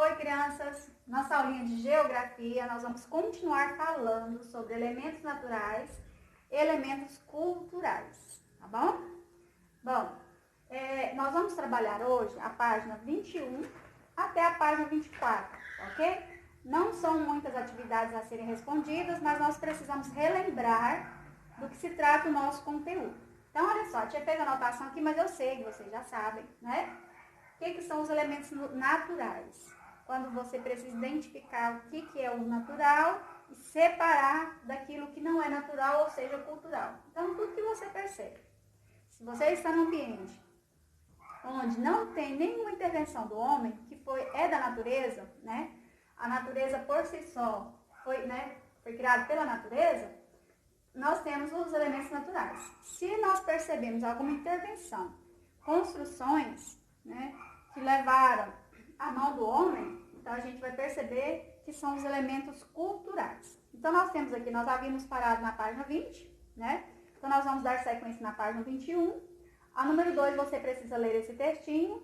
Oi, crianças! Nossa aulinha de geografia, nós vamos continuar falando sobre elementos naturais e elementos culturais, tá bom? Bom, nós vamos trabalhar hoje a página 21 até a página 24, ok? Não são muitas atividades a serem respondidas, mas nós precisamos relembrar do que se trata o nosso conteúdo. Então, olha só, tinha feito a anotação aqui, mas eu sei que vocês já sabem, né? O que são os elementos naturais? Quando você precisa identificar o que é o natural e separar daquilo que não é natural, ou seja, cultural. Então, tudo que você percebe. Se você está num ambiente onde não tem nenhuma intervenção do homem, que é da natureza, né? A natureza por si só foi criada pela natureza, nós temos os elementos naturais. Se nós percebemos alguma intervenção, construções, né, que levaram a mão do homem, então a gente vai perceber que são os elementos culturais. Então nós temos aqui, nós havíamos parado na página 20, né? Então nós vamos dar sequência na página 21. A número 2 você precisa ler esse textinho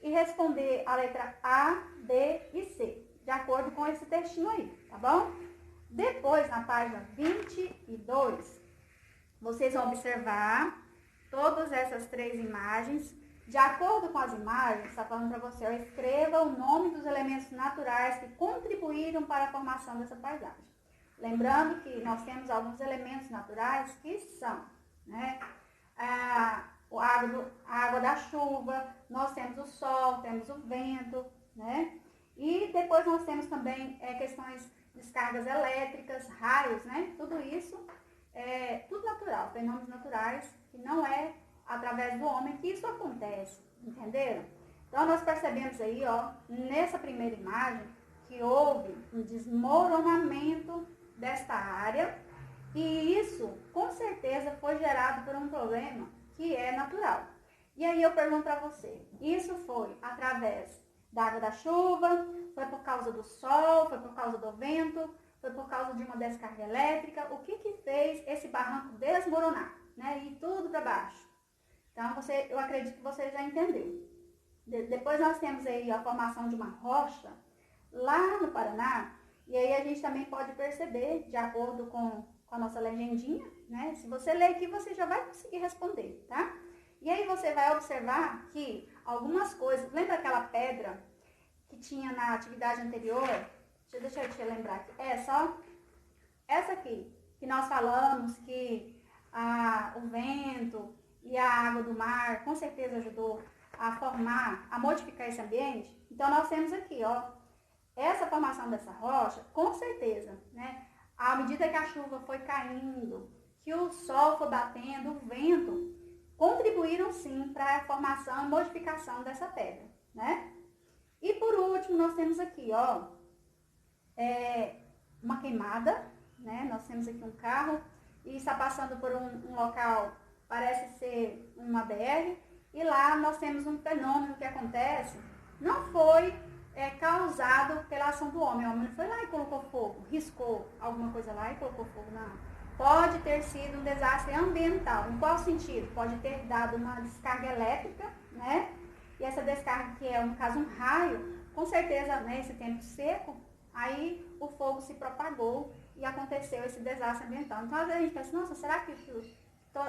e responder a letra A, B e C, de acordo com esse textinho aí, tá bom? Depois, na página 22, vocês vão observar todas essas 3 imagens. De acordo com as imagens, está falando para você, escreva o nome dos elementos naturais que contribuíram para a formação dessa paisagem. Lembrando que nós temos alguns elementos naturais que são, né, a água da chuva, nós temos o sol, temos o vento, né? E depois nós temos também questões de descargas elétricas, raios, né? Tudo isso é tudo natural, fenômenos naturais que não é através do homem que isso acontece, entenderam? Então nós percebemos aí, ó, nessa primeira imagem, que houve um desmoronamento desta área e isso com certeza foi gerado por um problema que é natural. E aí eu pergunto para você, isso foi através da água da chuva, foi por causa do sol, foi por causa do vento, foi por causa de uma descarga elétrica? O que fez esse barranco desmoronar, né? E tudo para baixo. Então, eu acredito que você já entendeu. Depois nós temos aí a formação de uma rocha lá no Paraná, e aí a gente também pode perceber, de acordo com a nossa legendinha, né? Se você ler aqui, você já vai conseguir responder, tá? E aí você vai observar que algumas coisas, lembra aquela pedra que tinha na atividade anterior? Deixa eu te lembrar aqui. Só essa aqui, que nós falamos que o vento e a água do mar com certeza ajudou a formar, a modificar esse ambiente. Então nós temos aqui, ó, essa formação dessa rocha, com certeza, né? À medida que a chuva foi caindo, que o sol foi batendo, o vento, contribuíram sim para a formação e modificação dessa pedra, né? E por último, nós temos aqui, ó, uma queimada, né? Nós temos aqui um carro e está passando por um local, parece ser uma BR, e lá nós temos um fenômeno que acontece, não foi causado pela ação do homem. O homem não foi lá e colocou fogo, riscou alguma coisa lá e colocou fogo, não. Pode ter sido um desastre ambiental. Em qual sentido? Pode ter dado uma descarga elétrica, né? E essa descarga, que é, no caso, um raio, com certeza, né, esse tempo seco, aí o fogo se propagou e aconteceu esse desastre ambiental. Então, às vezes a gente pensa, nossa, será que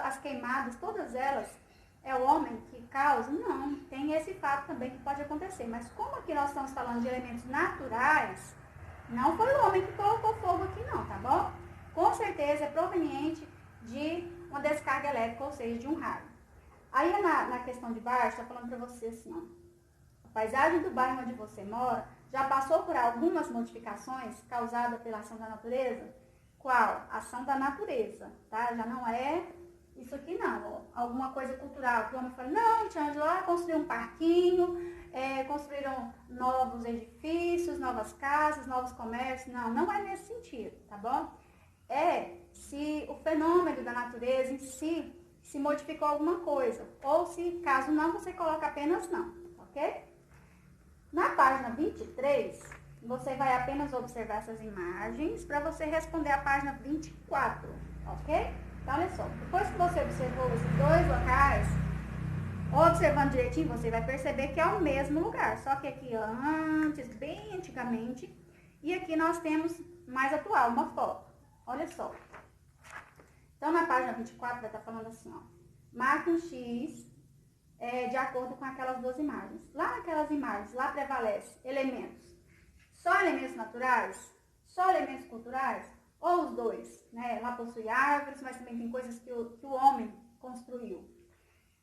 as queimadas, todas elas, é o homem que causa? Não, tem esse fato também que pode acontecer. Mas como aqui nós estamos falando de elementos naturais, não foi o homem que colocou fogo aqui não, tá bom? Com certeza é proveniente de uma descarga elétrica, ou seja, de um raio. Aí na questão de baixo, está falando para você assim, ó, a paisagem do bairro onde você mora já passou por algumas modificações causadas pela ação da natureza? Qual? Ação da natureza, tá? Já não é isso aqui não, ó, alguma coisa cultural, que o homem fala, não, tinha de lá construir um parquinho, construíram novos edifícios, novas casas, novos comércios, não é nesse sentido, tá bom? Se o fenômeno da natureza em si se modificou alguma coisa, ou se, caso não, você coloca apenas não, ok? Na página 23, você vai apenas observar essas imagens para você responder a página 24, ok? Então, olha só, depois que você observou esses 2 locais, Observando direitinho, você vai perceber que é o mesmo lugar, só que aqui antes, bem antigamente, e aqui nós temos mais atual, uma foto. Olha só. Então, na página 24 vai estar falando assim, ó. Marque um X de acordo com aquelas duas imagens. Lá naquelas imagens, lá prevalece elementos, só elementos naturais, só elementos culturais, ou os dois, né? Lá possui árvores, mas também tem coisas que o homem construiu.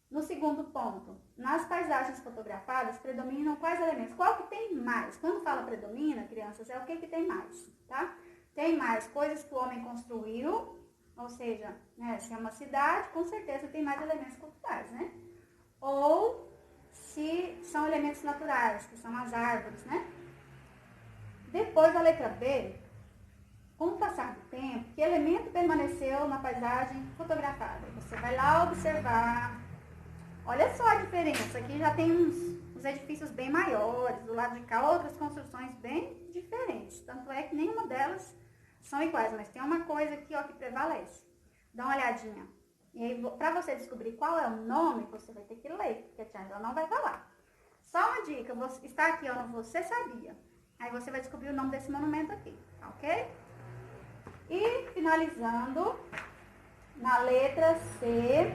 No segundo ponto, nas paisagens fotografadas predominam quais elementos? Qual que tem mais? Quando fala predomina, crianças, é o que tem mais, tá? Tem mais coisas que o homem construiu, ou seja, né, se é uma cidade, com certeza tem mais elementos culturais, né? Ou se são elementos naturais, que são as árvores, né? Depois da letra B, com o passar do tempo, que elemento permaneceu na paisagem fotografada? Você vai lá observar. Olha só a diferença, aqui já tem uns edifícios bem maiores, do lado de cá outras construções bem diferentes. Tanto é que nenhuma delas são iguais, mas tem uma coisa aqui ó, que prevalece. Dá uma olhadinha. E aí, para você descobrir qual é o nome, você vai ter que ler, porque a tia Angela não vai falar. Só uma dica, está aqui ó, no Você Sabia. Aí você vai descobrir o nome desse monumento aqui, ok? E finalizando, na letra C,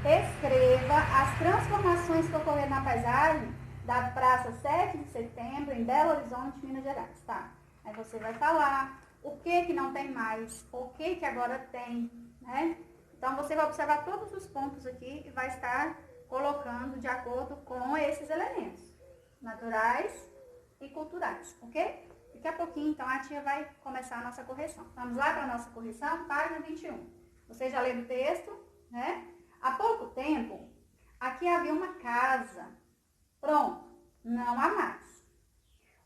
escreva as transformações que ocorreram na paisagem da Praça 7 de Setembro, em Belo Horizonte, Minas Gerais, tá? Aí você vai falar o que não tem mais, o que agora tem, né? Então, você vai observar todos os pontos aqui e vai estar colocando de acordo com esses elementos naturais e culturais, ok? Daqui a pouquinho, então, a tia vai começar a nossa correção. Vamos lá para a nossa correção? Página 21. Você já leu o texto, né? Há pouco tempo, aqui havia uma casa. Pronto, não há mais.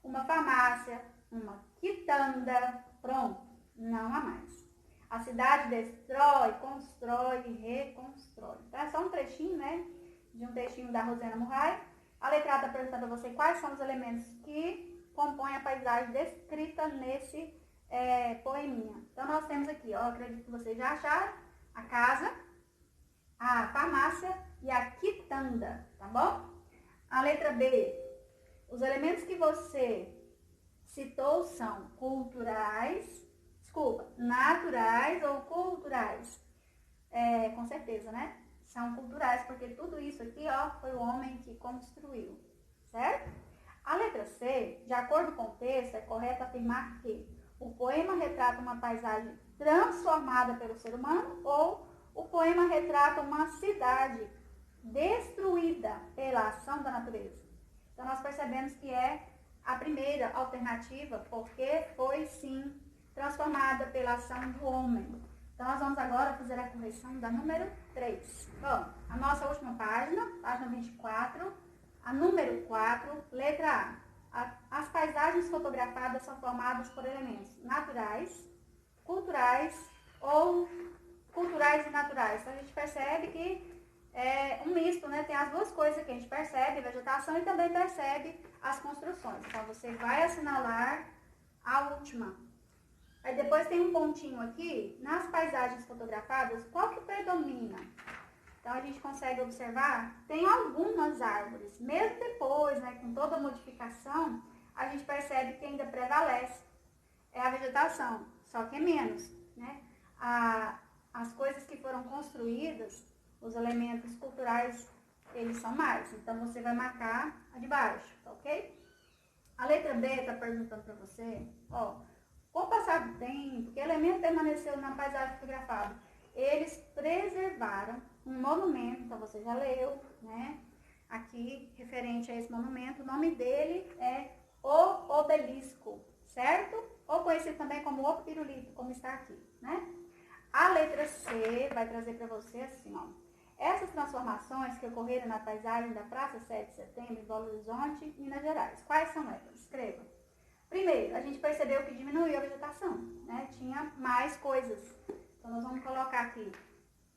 Uma farmácia, uma quitanda. Pronto, não há mais. A cidade destrói, constrói e reconstrói. Então, é só um trechinho, né? De um textinho da Rosana Murray. A letrada está perguntando a você quais são os elementos que compõem a paisagem descrita nesse poeminha. Então, nós temos aqui, ó, acredito que vocês já acharam, a casa, a farmácia e a quitanda, tá bom? A letra B, os elementos que você citou são naturais ou culturais? Com certeza, né? São culturais, porque tudo isso aqui, ó, foi o homem que construiu, certo? A letra C, de acordo com o texto, é correto afirmar que o poema retrata uma paisagem transformada pelo ser humano ou o poema retrata uma cidade destruída pela ação da natureza. Então, nós percebemos que é a primeira alternativa, porque foi, sim, transformada pela ação do homem. Então, nós vamos agora fazer a correção da número 3. Bom, a nossa última página, página 24, a número 4, letra A. As paisagens fotografadas são formadas por elementos naturais, culturais ou culturais e naturais. Então, a gente percebe que é um misto, né? Tem as duas coisas que a gente percebe, a vegetação, e também percebe as construções. Então, você vai assinalar a última. Aí depois tem um pontinho aqui, nas paisagens fotografadas, qual que predomina? Então, a gente consegue observar, tem algumas árvores, mesmo depois, né, com toda a modificação, a gente percebe que ainda prevalece a vegetação, só que é menos, né? As coisas que foram construídas, os elementos culturais, eles são mais. Então, você vai marcar a de baixo, tá ok? A letra B está perguntando para você, ó, com o passar do tempo, que elemento permaneceu na paisagem fotografada? Eles preservaram um monumento, então você já leu, né? Aqui, referente a esse monumento, o nome dele é o Obelisco, certo? Ou conhecido também como o Pirulito, como está aqui, né? A letra C vai trazer para você assim, ó. Essas transformações que ocorreram na paisagem da Praça 7 de Setembro, em Belo Horizonte, Minas Gerais. Quais são elas? Escreva. Primeiro, a gente percebeu que diminuiu a vegetação, né? Tinha mais coisas. Então, nós vamos colocar aqui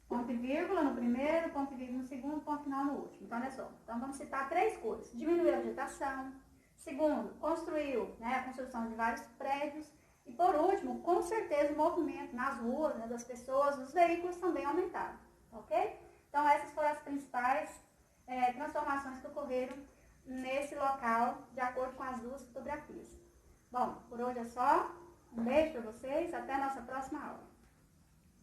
ponto e vírgula no primeiro, ponto e vírgula no segundo, ponto final no último. Então, olha só. Então, vamos citar 3 coisas. Diminuiu a vegetação. Segundo, construiu, né, a construção de vários prédios. E, por último, com certeza, o movimento nas ruas, né, das pessoas, dos veículos também aumentaram. Ok? Então, essas foram as principais transformações que ocorreram nesse local, de acordo com as duas fotografias. Bom, por hoje é só. Um beijo para vocês, até a nossa próxima aula.